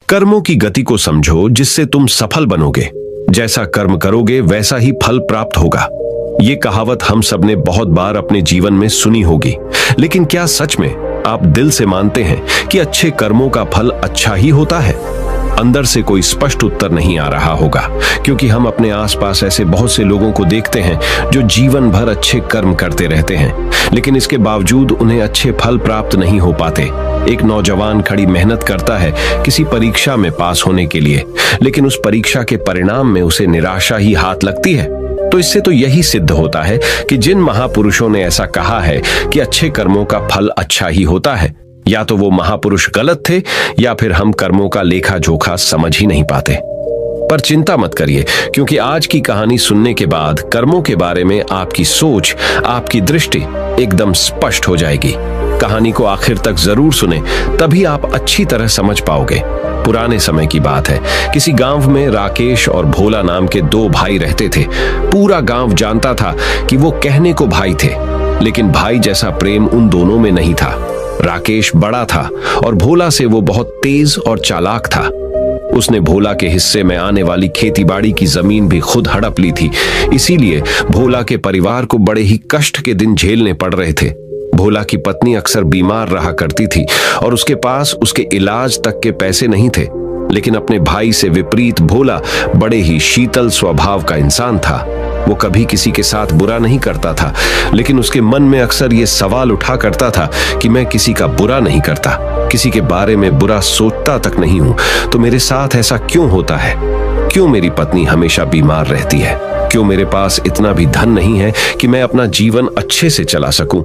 कर्मों की गति को समझो जिससे तुम सफल बनोगे। जैसा कर्म करोगे वैसा ही फल प्राप्त होगा। ये कहावत हम सबने बहुत बार अपने जीवन में सुनी होगी, लेकिन क्या सच में आप दिल से मानते हैं कि अच्छे कर्मों का फल अच्छा ही होता है? अंदर से कोई स्पष्ट उत्तर नहीं आ रहा होगा, क्योंकि हम अपने आसपास ऐसे बहुत से लोगों को देखते हैं जो जीवन भर अच्छे कर्म करते रहते हैं, लेकिन इसके बावजूद उन्हें अच्छे फल प्राप्त नहीं हो पाते। एक नौजवान कड़ी मेहनत करता है किसी परीक्षा में पास होने के लिए, लेकिन उस परीक्षा के परिणाम में उसे निराशा ही हाथ लगती है। तो इससे तो यही सिद्ध होता है कि जिन महापुरुषों ने ऐसा कहा है कि अच्छे कर्मों का फल अच्छा ही होता है, या तो वो महापुरुष गलत थे या फिर हम कर्मों का लेखा जोखा समझ ही नहीं पाते। पर चिंता मत करिए, क्योंकि आज की कहानी सुनने के बाद कर्मों के बारे में आपकी सोच, आपकी दृष्टि एकदम स्पष्ट हो जाएगी। कहानी को आखिर तक जरूर सुने, तभी आप अच्छी तरह समझ पाओगे। पुराने समय की बात है, किसी गांव में राकेश और भोला नाम के दो भाई रहते थे। पूरा गांव जानता था कि वो कहने को भाई थे, लेकिन भाई जैसा प्रेम उन दोनों में नहीं था। राकेश बड़ा था और भोला से वो बहुत तेज और चालाक था। उसने भोला के हिस्से में आने वाली खेतीबाड़ी की जमीन भी खुद हड़प ली थी। इसीलिए भोला के परिवार को बड़े ही कष्ट के दिन झेलने पड़ रहे थे। भोला की पत्नी अक्सर बीमार रहा करती थी और उसके पास उसके इलाज तक के पैसे नहीं थे। लेकिन अपने भाई से विपरीत भोला बड़े ही शीतल स्वभाव का इंसान था। वो कभी किसी के साथ बुरा नहीं करता था, लेकिन उसके मन में अक्सर ये सवाल उठा करता था कि मैं किसी का बुरा नहीं करता, किसी के बारे में बुरा सोचता तक नहीं हूं, तो मेरे साथ ऐसा क्यों होता है? क्यों मेरी पत्नी हमेशा बीमार रहती है? क्यों मेरे पास इतना भी धन नहीं है कि मैं अपना जीवन अच्छे से चला सकूं?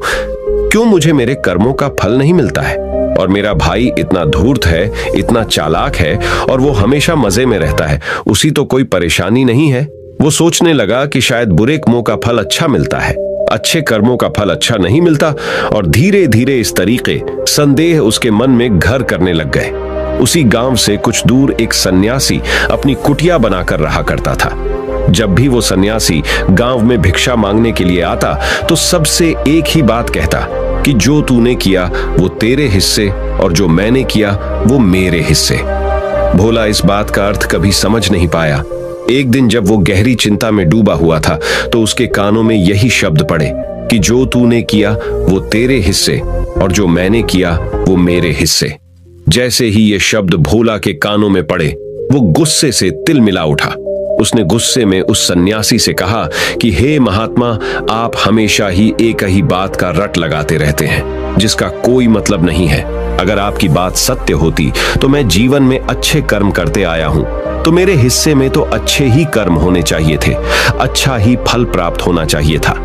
क्यों मुझे मेरे कर्मों का फल नहीं मिलता है? और मेरा भाई इतना धूर्त है, इतना चालाक है और वो हमेशा मजे में रहता है, उसी तो कोई परेशानी नहीं है। वो सोचने लगा कि शायद बुरे कर्मों का फल अच्छा मिलता है, अच्छे कर्मों का फल अच्छा नहीं मिलता, और धीरे धीरे इस तरीके संदेह उसके मन में घर करने लग गए। उसी गांव से कुछ दूर एक सन्यासी अपनी कुटिया बनाकर रहा करता था। जब भी वो सन्यासी गांव में भिक्षा मांगने के लिए आता तो सबसे एक ही बात कहता कि जो तूने किया वो तेरे हिस्से और जो मैंने किया वो मेरे हिस्से। भोला इस बात का अर्थ कभी समझ नहीं पाया। एक दिन जब वो गहरी चिंता में डूबा हुआ था तो उसके कानों में यही शब्द पड़े कि जो तूने किया वो तेरे हिस्से और जो मैंने किया वो मेरे हिस्से। जैसे ही ये शब्द भोला के कानों में पड़े, वो गुस्से से तिलमिला उठा। उसने गुस्से में उस सन्यासी से कहा कि हे महात्मा, आप हमेशा ही एक ही बात का रट लगाते रहते हैं जिसका कोई मतलब नहीं है। अगर आपकी बात सत्य होती तो मैं जीवन में अच्छे कर्म करते आया हूं, तो मेरे हिस्से में तो अच्छे ही कर्म होने चाहिए थे, अच्छा ही फल प्राप्त होना चाहिए था।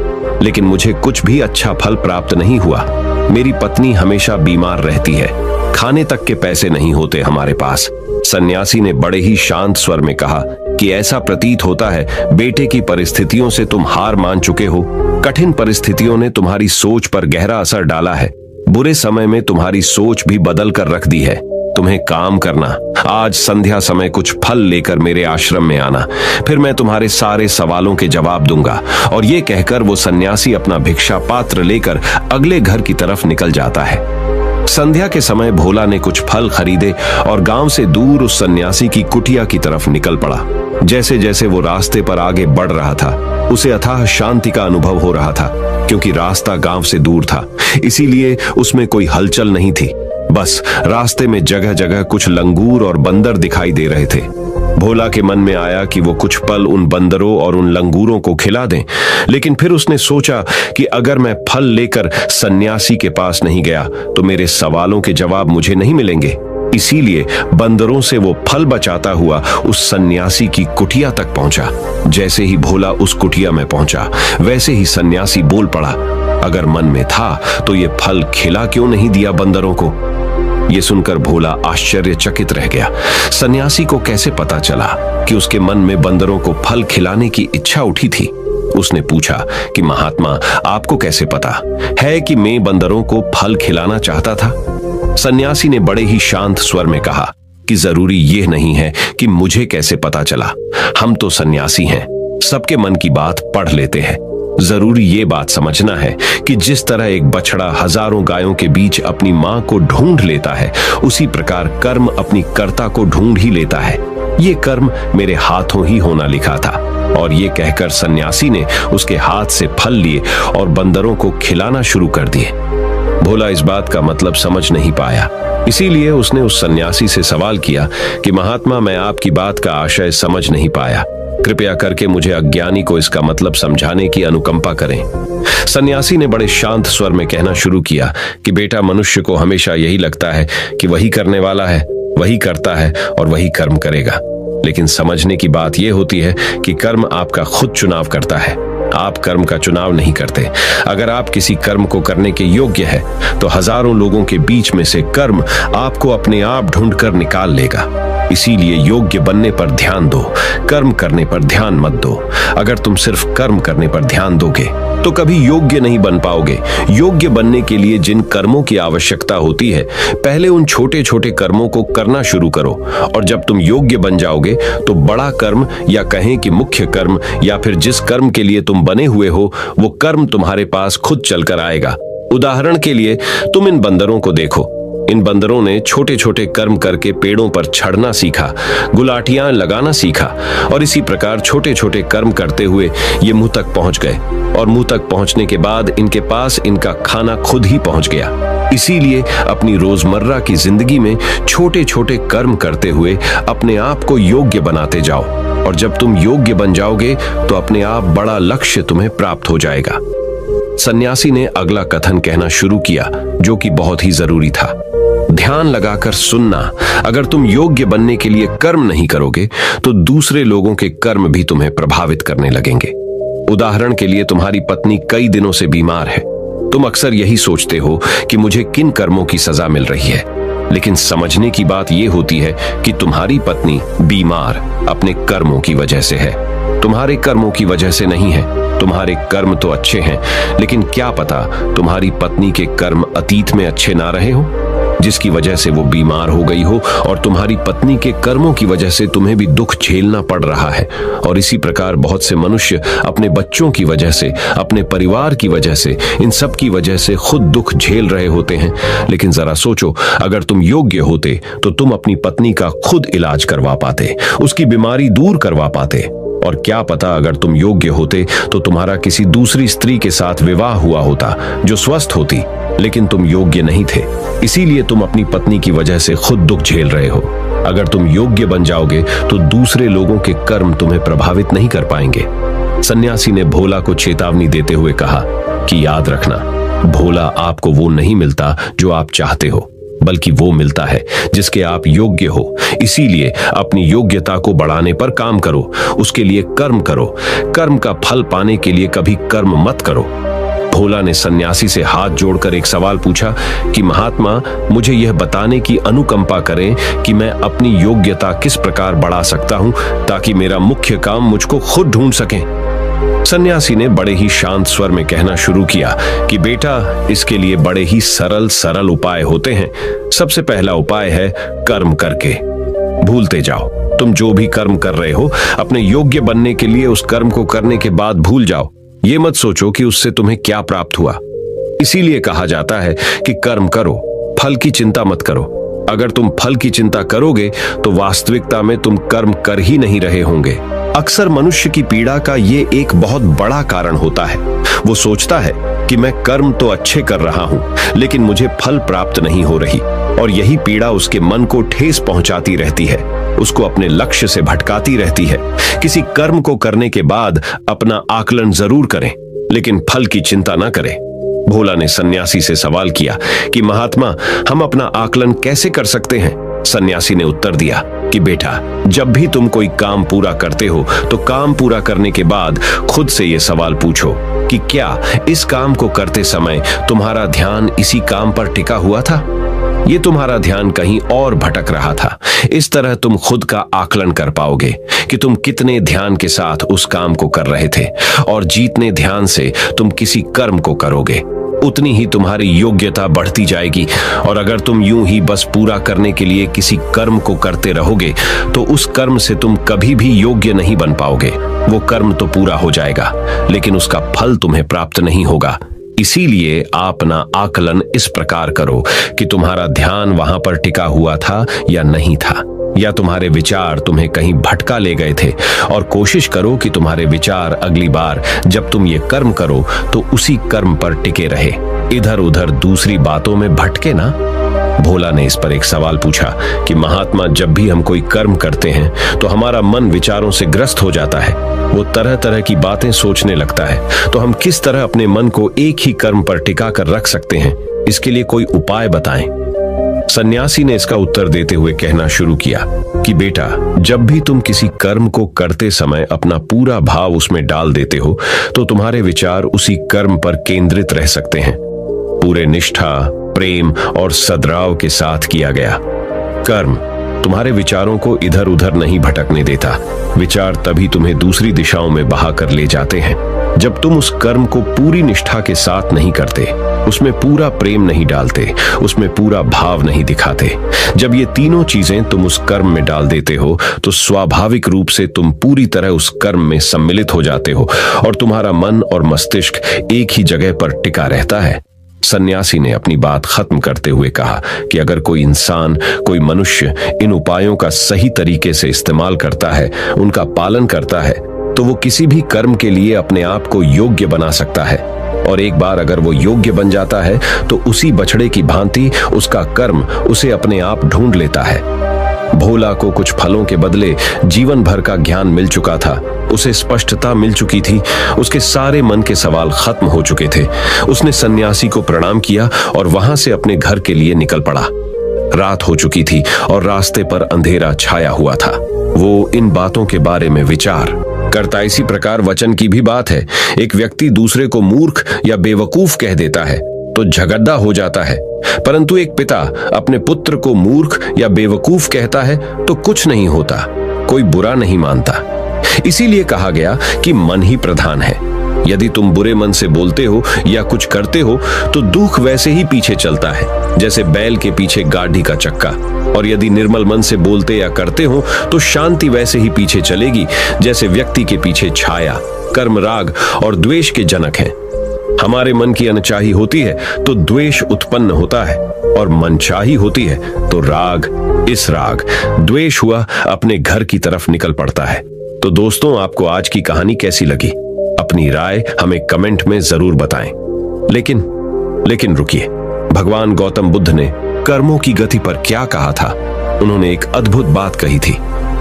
लेकिन मुझे कुछ भी अच्छा फल प्राप्त नहीं हुआ। मेरी पत्नी हमेशा बीमार रहती है, खाने तक के पैसे नहीं होते हमारे पास। सन्यासी ने बड़े ही शांत स्वर में कहा कि ऐसा प्रतीत होता है बेटे की परिस्थितियों से तुम हार मान चुके हो। कठिन परिस्थितियों ने तुम्हारी सोच पर गहरा असर डाला है। बुरे समय में तुम्हारी सोच भी बदल कर रख दी है। तुम्हें काम करना, आज संध्या समय कुछ फल लेकर मेरे आश्रम में आना, फिर मैं तुम्हारे सारे सवालों के जवाब दूंगा। और ये कहकर वो सन्यासी अपना भिक्षा पात्र लेकर अगले घर की तरफ निकल जाता है। संध्या के समय भोला ने कुछ फल खरीदे और गांव से दूर उस सन्यासी की कुटिया की तरफ निकल पड़ा। जैसे जैसे वो रास्ते पर आगे बढ़ रहा था, उसे अथाह शांति का अनुभव हो रहा था, क्योंकि रास्ता गांव से दूर था, इसीलिए उसमें कोई हलचल नहीं थी। बस रास्ते में जगह जगह कुछ लंगूर और बंदर दिखाई दे रहे थे। भोला के मन में आया कि वो कुछ पल उन बंदरों और उन लंगूरों को खिला दें, लेकिन फिर उसने सोचा कि अगर मैं फल लेकर सन्यासी के पास नहीं गया तो मेरे सवालों के जवाब मुझे नहीं मिलेंगे। इसीलिए बंदरों से वो फल बचाता हुआ उस सन्यासी की कुटिया तक पहुंचा। जैसे ही भोला उस कुटिया में पहुंचा, वैसे ही सन्यासी बोल पड़ा, अगर मन में था तो ये फल खिला क्यों नहीं दिया बंदरों को? ये सुनकर भोला आश्चर्यचकित रह गया। सन्यासी को कैसे पता चला कि उसके मन में बंदरों को फल खिलाने की इच्छा उठी थी? उसने पूछा कि महात्मा, आपको कैसे पता है कि मैं बंदरों को फल खिलाना चाहता था? सन्यासी ने बड़े ही शांत स्वर में कहा कि जरूरी यह नहीं है कि मुझे कैसे पता चला। हम तो सन्यासी हैं, सबके मन की बात पढ़ लेते हैं। जरूरी ये बात समझना है कि जिस तरह एक बछड़ा हजारों गायों के बीच अपनी मां को ढूंढ लेता है, उसी प्रकार कर्म अपनी कर्ता को ढूंढ ही लेता है। ये कर्म मेरे हाथों ही होना लिखा था। और ये कहकर सन्यासी ने उसके हाथ से फल लिए और बंदरों को खिलाना शुरू कर दिए। भोला इस बात का मतलब समझ नहीं पाया, इसीलिए उसने उस सन्यासी से सवाल किया कि महात्मा, मैं आपकी बात का आशय समझ नहीं पाया, कृपया करके मुझे अज्ञानी को इसका मतलब समझाने की अनुकंपा करें। सन्यासी ने बड़े शांत स्वर में कहना शुरू किया कि बेटा, मनुष्य को हमेशा यही लगता है कि वही करने वाला है, वही करता है और वही कर्म करेगा। लेकिन समझने की बात यह होती है कि कर्म आपका खुद चुनाव करता है, आप कर्म का चुनाव नहीं करते। अगर आप किसी कर्म को करने के योग्य है तो हजारों लोगों के बीच में से कर्म आपको अपने आप ढूंढकर निकाल लेगा। इसीलिए योग्य बनने पर ध्यान दो, कर्म करने पर ध्यान मत दो। अगर तुम सिर्फ कर्म करने पर ध्यान दोगे तो कभी योग्य नहीं बन पाओगे। योग्य बनने के लिए जिन कर्मों की आवश्यकता होती है, पहले उन छोटे छोटे कर्मों को करना शुरू करो, और जब तुम योग्य बन जाओगे तो बड़ा कर्म, या कहें कि मुख्य कर्म, या फिर जिस कर्म के लिए तुम बने हुए हो, वो कर्म तुम्हारे पास खुद चलकर आएगा। उदाहरण के लिए तुम इन बंदरों को देखो। इन बंदरों ने छोटे छोटे कर्म करके पेड़ों पर चढ़ना सीखा, गुलाटियां लगाना सीखा, और इसी प्रकार छोटे छोटे कर्म करते हुए ये मुंह तक पहुंच गए, और मुंह तक पहुंचने के बाद इनके पास इनका खाना खुद ही पहुंच गया। इसीलिए अपनी रोजमर्रा की जिंदगी में छोटे छोटे कर्म करते हुए अपने आप को योग्य बनाते जाओ, और जब तुम योग्य बन जाओगे तो अपने आप बड़ा लक्ष्य तुम्हें प्राप्त हो जाएगा। सन्यासी ने अगला कथन कहना शुरू किया, जो कि बहुत ही जरूरी था। ध्यान लगाकर सुनना, अगर तुम योग्य बनने के लिए कर्म नहीं करोगे तो दूसरे लोगों के कर्म भी तुम्हें प्रभावित करने लगेंगे। उदाहरण के लिए तुम्हारी पत्नी कई दिनों से बीमार है। तुम अक्सर यही सोचते हो कि मुझे किन कर्मों की सजा मिल रही है, लेकिन समझने की बात यह होती है कि तुम्हारी पत्नी बीमार अपने कर्मों की वजह से है, तुम्हारे कर्मों की वजह से नहीं है। तुम्हारे कर्म तो अच्छे हैं, लेकिन क्या पता तुम्हारी पत्नी के कर्म अतीत में अच्छे ना रहे हो, जिसकी वजह से वो बीमार हो गई हो, और तुम्हारी पत्नी के कर्मों की वजह से तुम्हें भी दुख झेलना पड़ रहा है। और इसी प्रकार बहुत से मनुष्य अपने बच्चों की वजह से, अपने परिवार की वजह से, इन सब की वजह से खुद दुख झेल रहे होते हैं। लेकिन जरा सोचो, अगर तुम योग्य होते तो तुम अपनी पत्नी का खुद इलाज करवा पाते, उसकी बीमारी दूर करवा पाते। और क्या पता अगर तुम योग्य होते तो तुम्हारा किसी दूसरी स्त्री के साथ विवाह हुआ होता जो स्वस्थ होती, लेकिन तुम योग्य नहीं थे, इसीलिए तुम अपनी पत्नी की वजह से खुद दुख झेल रहे हो। अगर तुम योग्य बन जाओगे तो दूसरे लोगों के कर्म तुम्हें प्रभावित नहीं कर पाएंगे। सन्यासी ने भोला को चेतावनी देते हुए कहा कि याद रखना, भोला आपको वो नहीं मिलता जो आप चाहते हो, बल्कि वो मिलता है जिसके आप योग्य हो। इसीलिए अपनी योग्यता को बढ़ाने पर काम करो, उसके लिए कर्म करो। कर्म का फल पाने के लिए कभी कर्म मत करो। भोला ने सन्यासी से हाथ जोड़कर एक सवाल पूछा कि महात्मा, मुझे यह बताने की अनुकंपा करें कि मैं अपनी योग्यता किस प्रकार बढ़ा सकता हूं ताकि मेरा मुख्य काम मुझको खुद ढूंढ सके। सन्यासी ने बड़े ही शांत स्वर में कहना शुरू किया कि बेटा, इसके लिए बड़े ही सरल उपाय होते हैं। सबसे पहला उपाय है कर्म करके भूलते जाओ। तुम जो भी कर्म कर रहे हो, अपने योग्य बनने के लिए उस कर्म को करने के बाद भूल जाओ। ये मत सोचो कि उससे तुम्हें क्या प्राप्त हुआ। इसीलिए कहा जाता है कि कर्म करो, फल की चिंता मत करो। अगर तुम फल की चिंता करोगे तो वास्तविकता में तुम कर्म कर ही नहीं रहे होंगे। अक्सर मनुष्य की पीड़ा का ये एक बहुत बड़ा कारण होता है। वो सोचता है कि मैं कर्म तो अच्छे कर रहा हूं, लेकिन मुझे फल प्राप्त नहीं हो रही, और यही पीड़ा उसके मन को ठेस पहुंचाती रहती है, उसको अपने लक्ष्य से भटकाती रहती है। किसी कर्म को करने के बाद अपना आकलन जरूर करें, लेकिन फल की चिंता न करें। भोला ने सन्यासी से सवाल किया कि महात्मा, हम अपना आकलन कैसे कर सकते हैं? सन्यासी ने उत्तर दिया कि बेटा, जब भी तुम कोई काम पूरा करते हो तो काम पूरा करने के बाद खुद से ये सवाल पूछो कि क्या इस काम को करते समय तुम्हारा ध्यान इसी काम पर टिका हुआ था? ये तुम्हारा ध्यान कहीं और भटक रहा था। इस तरह तुम खुद का आकलन कर पाओगे कि तुम कितने ध्यान के साथ उस काम को कर रहे थे, और जितने ध्यान से तुम किसी कर्म को करोगे, उतनी ही तुम्हारी योग्यता बढ़ती जाएगी। और अगर तुम यूं ही बस पूरा करने के लिए किसी कर्म को करते रहोगे तो उस कर्म से तुम कभी भी योग्य नहीं बन पाओगे। वो कर्म तो पूरा हो जाएगा लेकिन उसका फल तुम्हें प्राप्त नहीं होगा। इसीलिए अपना आकलन इस प्रकार करो कि तुम्हारा ध्यान वहां पर टिका हुआ था या नहीं था, या तुम्हारे विचार तुम्हें कहीं भटका ले गए थे। और कोशिश करो कि तुम्हारे विचार अगली बार जब तुम ये कर्म करो तो उसी कर्म पर टिके रहे, इधर उधर दूसरी बातों में भटके ना। भोला ने इस पर एक सवाल पूछा कि महात्मा, जब भी हम कोई कर्म करते हैं तो हमारा मन विचारों से ग्रस्त हो जाता है, वो तरह तरह की बातें सोचने लगता है, तो हम किस तरह अपने मन को एक ही कर्म पर टिका कर रख सकते हैं? इसके लिए कोई उपाय बताएं। सन्यासी ने इसका उत्तर देते हुए कहना शुरू किया कि बेटा, जब भी तुम किसी कर्म को करते समय अपना पूरा भाव उसमें डाल देते हो तो तुम्हारे विचार उसी कर्म पर केंद्रित रह सकते हैं। पूरे निष्ठा, प्रेम और सद्भाव के साथ किया गया कर्म तुम्हारे विचारों को इधर उधर नहीं भटकने देता। विचार तभी तुम्हें दूसरी दिशाओं में बहा कर ले जाते हैं जब तुम उस कर्म को पूरी निष्ठा के साथ नहीं करते, उसमें पूरा प्रेम नहीं डालते, उसमें पूरा भाव नहीं दिखाते। जब ये तीनों चीजें तुम उस कर्म में डाल देते हो तो स्वाभाविक रूप से तुम पूरी तरह उस कर्म में सम्मिलित हो जाते हो और तुम्हारा मन और मस्तिष्क एक ही जगह पर टिका रहता है। सन्यासी ने अपनी बात खत्म करते हुए कहा कि अगर कोई इंसान, कोई मनुष्य इन उपायों का सही तरीके से इस्तेमाल करता है, उनका पालन करता है, तो वो किसी भी कर्म के लिए अपने आप को योग्य बना सकता है। और एक बार अगर वो योग्य बन जाता है तो उसी बछड़े की भांति उसका कर्म उसे अपने आप ढूंढ लेता है। भोला को कुछ फलों के बदले जीवन भर का ज्ञान मिल चुका था, उसे स्पष्टता मिल चुकी थी, उसके सारे मन के सवाल खत्म हो चुके थे। उसने सन्यासी को प्रणाम किया और वहां से अपने घर के लिए निकल पड़ा। रात हो चुकी थी और रास्ते पर अंधेरा छाया हुआ था। वो इन बातों के बारे में विचार करता। इसी प्रकार वचन की भी बात है। एक व्यक्ति दूसरे को मूर्ख या बेवकूफ कह देता है तो झगड़ा हो जाता है, परंतु एक पिता अपने पुत्र को मूर्ख या बेवकूफ कहता है तो कुछ नहीं होता, कोई बुरा नहीं मानता। इसीलिए कहा गया कि मन ही प्रधान है। यदि तुम बुरे मन से बोलते हो या कुछ करते हो तो दुख वैसे ही पीछे चलता है जैसे बैल के पीछे गाड़ी का चक्का, और यदि निर्मल मन से बोलते या करते हो तो शांति वैसे ही पीछे चलेगी जैसे व्यक्ति के पीछे छाया। कर्म राग और द्वेष के जनक हैं। हमारे मन की अनचाही होती है तो द्वेष उत्पन्न होता है, और मनचाही होती है तो राग। इस राग द्वेष हुआ अपने घर की तरफ निकल पड़ता है। तो दोस्तों, आपको आज की कहानी कैसी लगी? अपनी राय हमें कमेंट में जरूर बताएं। लेकिन रुकिए, भगवान गौतम बुद्ध ने कर्मों की गति पर क्या कहा था? उन्होंने एक अद्भुत बात कही थी,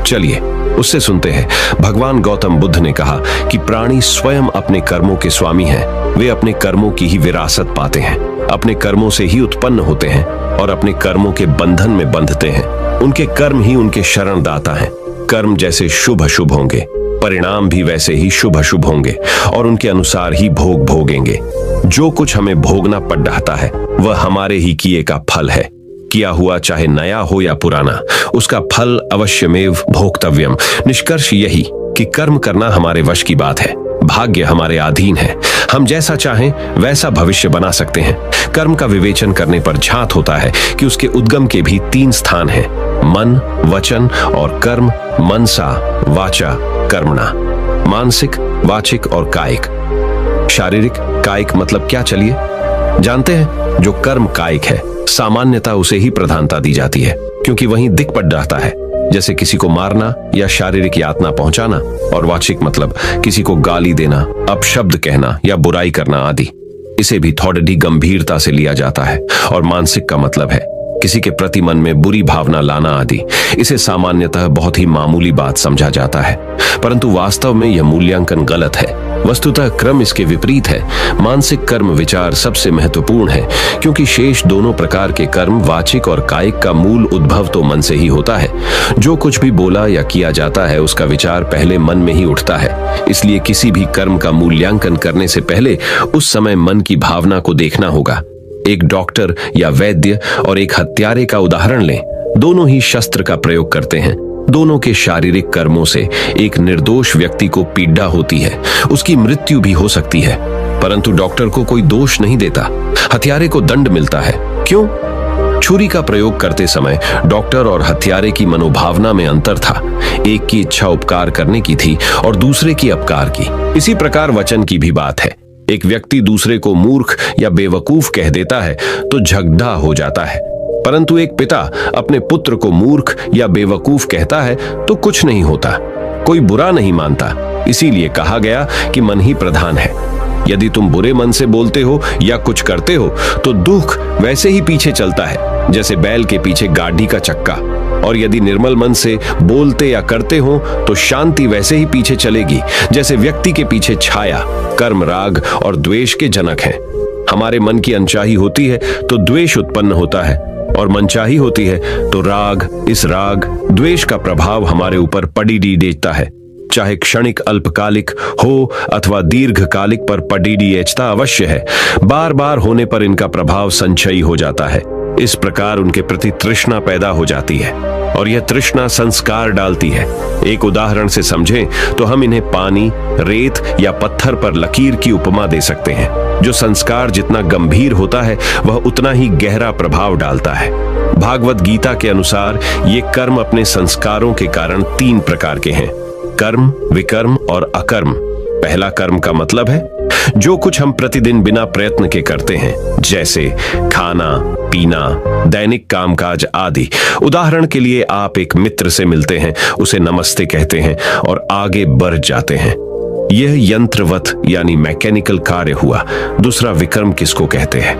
चलिए उससे सुनते हैं। भगवान गौतम बुद्ध ने कहा कि प्राणी स्वयं अपने कर्मों के स्वामी हैं। वे अपने कर्मों की ही विरासत पाते हैं, अपने कर्मों से ही उत्पन्न होते हैं और अपने कर्मों के बंधन में बंधते हैं। उनके कर्म ही उनके शरणदाता हैं। कर्म जैसे शुभ अशुभ होंगे, परिणाम भी वैसे ही शुभ अशुभ होंगे और उनके अनुसार ही भोग भोगेंगे। जो कुछ हमें भोगना पड़ रहा है वह हमारे ही किए का फल है। किया हुआ चाहे नया हो या पुराना, उसका फल अवश्यमेव भोक्तव्यम। निष्कर्ष यही कि कर्म करना हमारे वश की बात है, भाग्य हमारे अधीन है। हम जैसा चाहें वैसा भविष्य बना सकते हैं। कर्म का विवेचन करने पर झांत होता है कि उसके उद्गम के भी 3 स्थान हैं, मन, वचन और कर्म। मनसा वाचा कर्मणा, मानसिक, वाचिक और कायिक। शारीरिक, कायिक मतलब क्या, चलिए जानते हैं। जो कर्म कायिक है, सामान्यतः उसे ही प्रधानता दी जाती है क्योंकि वहीं दिख पड़ जाता है, जैसे किसी को मारना या शारीरिक यातना पहुंचाना। और वाचिक मतलब किसी को गाली देना, अपशब्द कहना या बुराई करना आदि। इसे भी थोड़ी गंभीरता से लिया जाता है। और मानसिक का मतलब है किसी के प्रति मन में बुरी भावना लाना आदि। इसे सामान्यतः बहुत ही मामूली बात समझा जाता है, परंतु वास्तव में यह मूल्यांकन गलत है। वस्तुतः क्रम इसके विपरीत है। मानसिक कर्म विचार सबसे महत्वपूर्ण है क्योंकि शेष दोनों प्रकार के कर्म, वाचिक और कायिक, का मूल उद्भव तो मन से ही होता है। जो कुछ भी बोला या किया जाता है उसका विचार पहले मन में ही उठता है। इसलिए किसी भी कर्म का मूल्यांकन करने से पहले उस समय मन की भावना को देखना होगा। एक डॉक्टर या वैद्य और एक हत्यारे का उदाहरण लें। दोनों ही शस्त्र का प्रयोग करते हैं। दोनों के शारीरिक कर्मों से एक निर्दोष व्यक्ति को पीड़ा होती है, उसकी मृत्यु भी हो सकती है। परंतु डॉक्टर को कोई दोष नहीं देता, हत्यारे को दंड मिलता है। क्यों? छुरी का प्रयोग करते समय डॉक्टर और हत्यारे की मनोभावना में अंतर था। एक की इच्छा उपकार करने की थी और दूसरे की अपकार की। इसी प्रकार वचन की भी बात है। एक व्यक्ति दूसरे को मूर्ख या बेवकूफ कह देता है तो झगड़ा हो जाता है, परंतु एक पिता अपने पुत्र को मूर्ख या बेवकूफ कहता है तो कुछ नहीं होता, कोई बुरा नहीं मानता। इसीलिए कहा गया कि मन ही प्रधान है। यदि तुम बुरे मन से बोलते हो या कुछ करते हो तो दुख वैसे ही पीछे चलता है जैसे बैल के पीछे गाड़ी का चक्का, और यदि निर्मल मन से बोलते या करते हो तो शांति वैसे ही पीछे चलेगी जैसे व्यक्ति के पीछे छाया। कर्म राग और द्वेष के जनक हैं। हमारे मन की अनचाही होती है तो द्वेष उत्पन्न होता है, और मनचाही होती है तो राग। इस राग द्वेष का प्रभाव हमारे ऊपर पड़ी देता है, चाहे क्षणिक अल्पकालिक हो अथवा दीर्घकालिक, पर पड़ी एचता अवश्य है। बार बार होने पर इनका प्रभाव संचयी हो जाता है। इस प्रकार उनके प्रति तृष्णा पैदा हो जाती है और यह तृष्णा संस्कार डालती है। एक उदाहरण से समझें तो हम इन्हें पानी, रेत या पत्थर पर लकीर की उपमा दे सकते हैं। जो संस्कार जितना गंभीर होता है वह उतना ही गहरा प्रभाव डालता है। भागवत गीता के अनुसार ये कर्म अपने संस्कारों के कारण 3 प्रकार के हैं: कर्म, विकर्म और अकर्म। पहला कर्म का मतलब है जो कुछ हम प्रतिदिन बिना प्रयत्न के करते हैं, जैसे खाना, पीना, दैनिक कामकाज आदि। उदाहरण के लिए आप एक मित्र से मिलते हैं, उसे नमस्ते कहते हैं और आगे बढ़ जाते हैं। यह यंत्रवत यानी मैकेनिकल कार्य हुआ। दूसरा विकर्म किसको कहते हैं?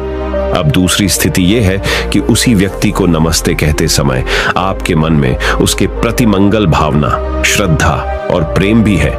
अब दूसरी स्थिति यह है कि उसी व्यक्ति को नमस्ते कहते समय आपके मन में उसके प्रति मंगल भावना, श्रद्धा और प्रेम भी है,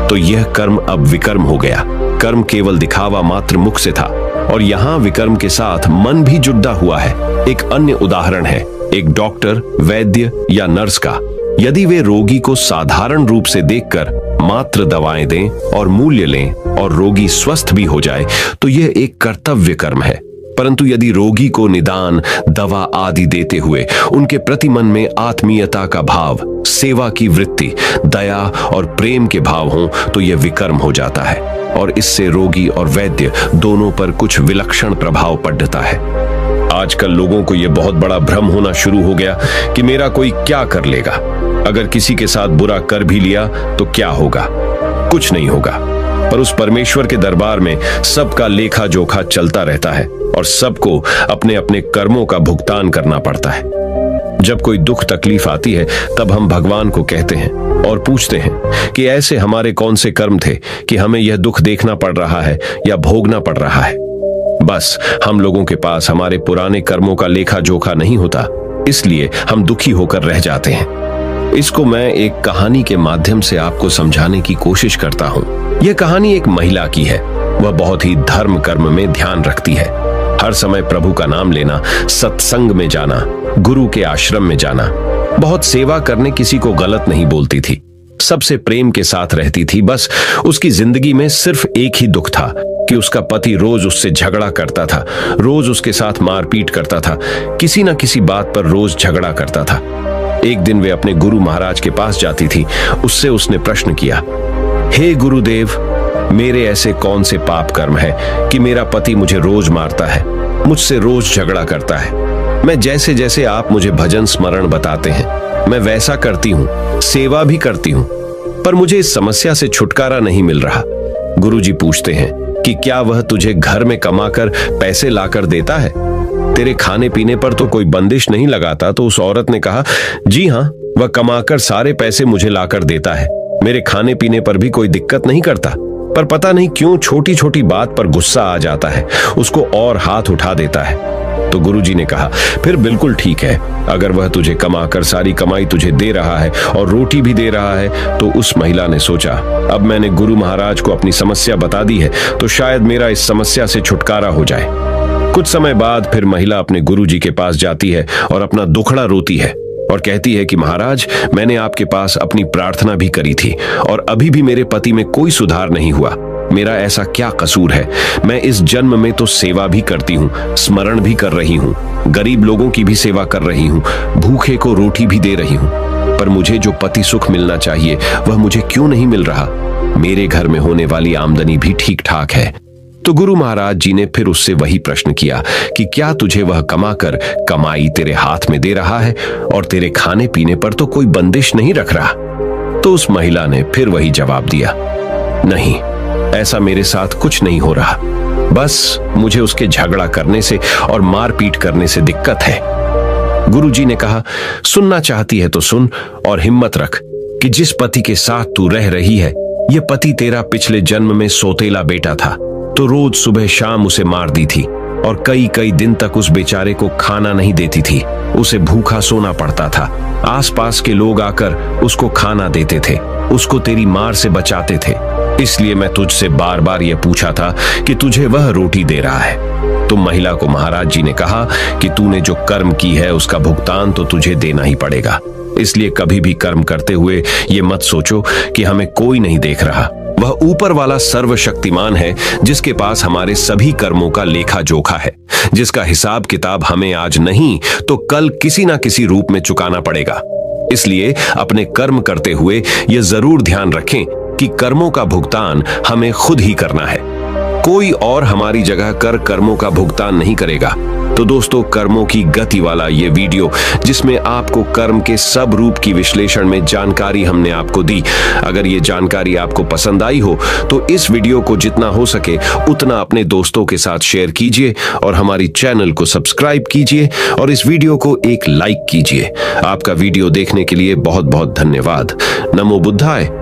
तो यह कर्म अब विकर्म हो गया। कर्म केवल दिखावा मात्र मुख से था और यहाँ विकर्म के साथ मन भी जुड़ा हुआ है। एक अन्य उदाहरण है एक डॉक्टर, वैद्य या नर्स का। यदि वे रोगी को साधारण रूप से देखकर मात्र दवाएं दें और मूल्य लें और रोगी स्वस्थ भी हो जाए तो यह एक कर्तव्य कर्म है। परंतु यदि रोगी को निदान, दवा आदि देते हुए उनके प्रति मन में आत्मीयता का भाव, सेवा की वृत्ति, दया और प्रेम के भाव हों तो यह विकर्म हो जाता है और इससे रोगी और वैद्य दोनों पर कुछ विलक्षण प्रभाव पड़ता है। आजकल लोगों को यह बहुत बड़ा भ्रम होना शुरू हो गया कि मेरा कोई क्या कर लेगा। अगर किसी के साथ बुरा कर भी लिया तो क्या होगा? कुछ नहीं होगा। पर उस परमेश्वर के दरबार में सबका लेखा जोखा चलता रहता है और सबको अपने अपने कर्मों का भुगतान करना पड़ता है। जब कोई दुख तकलीफ आती है तब हम भगवान को कहते हैं और पूछते हैं कि ऐसे हमारे कौन से कर्म थे कि हमें यह दुख देखना पड़ रहा है या भोगना पड़ रहा है। बस हम लोगों के पास हमारे पुराने कर्मों का लेखा जोखा नहीं होता, इसलिए हम दुखी होकर रह जाते हैं। इसको मैं एक कहानी के माध्यम से आपको समझाने की कोशिश करता हूँ। यह कहानी एक महिला की है। वह बहुत ही धर्म कर्म में ध्यान रखती है। हर समय प्रभु का नाम लेना, सत्संग में जाना, गुरु के आश्रम में जाना, बहुत सेवा करने, किसी को गलत नहीं बोलती थी, सबसे प्रेम के साथ रहती थी। बस उसकी जिंदगी में सिर्फ एक ही दुख था कि उसका पति रोज उससे झगड़ा करता था, रोज उसके साथ मारपीट करता था, किसी न किसी बात पर रोज झगड़ा करता था। एक दिन वे अपने गुरु महाराज के पास जाती थी। उससे उसने प्रश्न किया, हे गुरुदेव, मेरे ऐसे कौन से पाप कर्म है कि मेरा पति मुझे रोज मारता है, मुझसे रोज झगड़ा करता है। मैं जैसे जैसे आप मुझे भजन स्मरण बताते हैं मैं वैसा करती हूँ, सेवा भी करती हूँ, पर मुझे इस समस्या से छुटकारा नहीं मिल रहा। गुरुजी पूछते हैं कि क्या वह तुझे घर में कमाकर पैसे लाकर देता है? तेरे खाने पीने पर तो कोई बंदिश नहीं लगाता। तो उस औरत ने कहा, जी हाँ, वह कमाकर सारे पैसे मुझे लाकर देता है, मेरे खाने पीने पर भी कोई दिक्कत नहीं करता, पर पता नहीं क्यों छोटी छोटी बात पर गुस्सा आ जाता है, उसको और हाथ उठा देता है। तो गुरुजी ने कहा, फिर बिल्कुल ठीक है, अगर वह तुझे कमाकर सारी कमाई तुझे दे रहा है और रोटी भी दे रहा है। तो उस महिला ने सोचा, अब मैंने गुरु महाराज को अपनी समस्या बता दी है तो शायद मेरा इस समस्या से छुटकारा हो जाए। कुछ समय बाद फिर महिला अपने गुरुजी के पास जाती है और अपना दुखड़ा रोती है और कहती है कि महाराज, मैंने आपके पास अपनी प्रार्थना भी करी थी और अभी भी मेरे पति में कोई सुधार नहीं हुआ। मेरा ऐसा क्या कसूर है? मैं इस जन्म में तो सेवा भी करती हूँ, स्मरण भी कर रही हूँ, गरीब लोगों की भी सेवा कर रही हूँ, भूखे को रोटी भी दे रही हूँ, पर मुझे जो पति सुख मिलना चाहिए वह मुझे क्यों नहीं मिल रहा? मेरे घर में होने वाली आमदनी भी ठीक ठाक है, तो गुरु महाराज जी ने फिर उससे वही प्रश्न किया कि क्या तुझे वह कमाकर कमाई तेरे हाथ में दे रहा है और तेरे खाने पीने पर तो कोई बंदिश नहीं रख रहा? तो उस महिला ने फिर वही जवाब दिया, नहीं, ऐसा मेरे साथ कुछ नहीं हो रहा, बस मुझे उसके झगड़ा करने से और मारपीट करने से दिक्कत है। गुरुजी ने कहा, सुनना चाहती है तो सुन और हिम्मत रख कि जिस पति के साथ तू रह रही है, यह पति तेरा पिछले जन्म में सौतेला बेटा था। तो रोज सुबह शाम उसे मार दी थी और कई कई दिन तक उस बेचारे को खाना नहीं देती थी। उसे भूखा सोना पड़ता था। आसपास के लोग आकर उसको खाना देते थे, उसको तेरी मार से बचाते थे। इसलिए मैं तुझसे बार बार यह पूछा था कि तुझे वह रोटी दे रहा है। तो महिला को महाराज जी ने कहा कि तूने जो कर्म की है उसका भुगतान तो तुझे देना ही पड़ेगा। इसलिए कभी भी कर्म करते हुए ये मत सोचो कि हमें कोई नहीं देख रहा। वह ऊपर वाला सर्वशक्तिमान है जिसके पास हमारे सभी कर्मों का लेखा जोखा है, जिसका हिसाब किताब हमें आज नहीं तो कल किसी ना किसी रूप में चुकाना पड़ेगा। इसलिए अपने कर्म करते हुए यह जरूर ध्यान रखें कि कर्मों का भुगतान हमें खुद ही करना है। कोई और हमारी जगह कर कर्मों का भुगतान नहीं करेगा। तो दोस्तों, कर्मों की गति वाला ये वीडियो जिसमें आपको कर्म के सब रूप की विश्लेषण में जानकारी हमने आपको दी, अगर ये जानकारी आपको पसंद आई हो तो इस वीडियो को जितना हो सके उतना अपने दोस्तों के साथ शेयर कीजिए और हमारी चैनल को सब्सक्राइब कीजिए और इस वीडियो को एक लाइक कीजिए। आपका वीडियो देखने के लिए बहुत बहुत धन्यवाद। नमो बुद्धाय।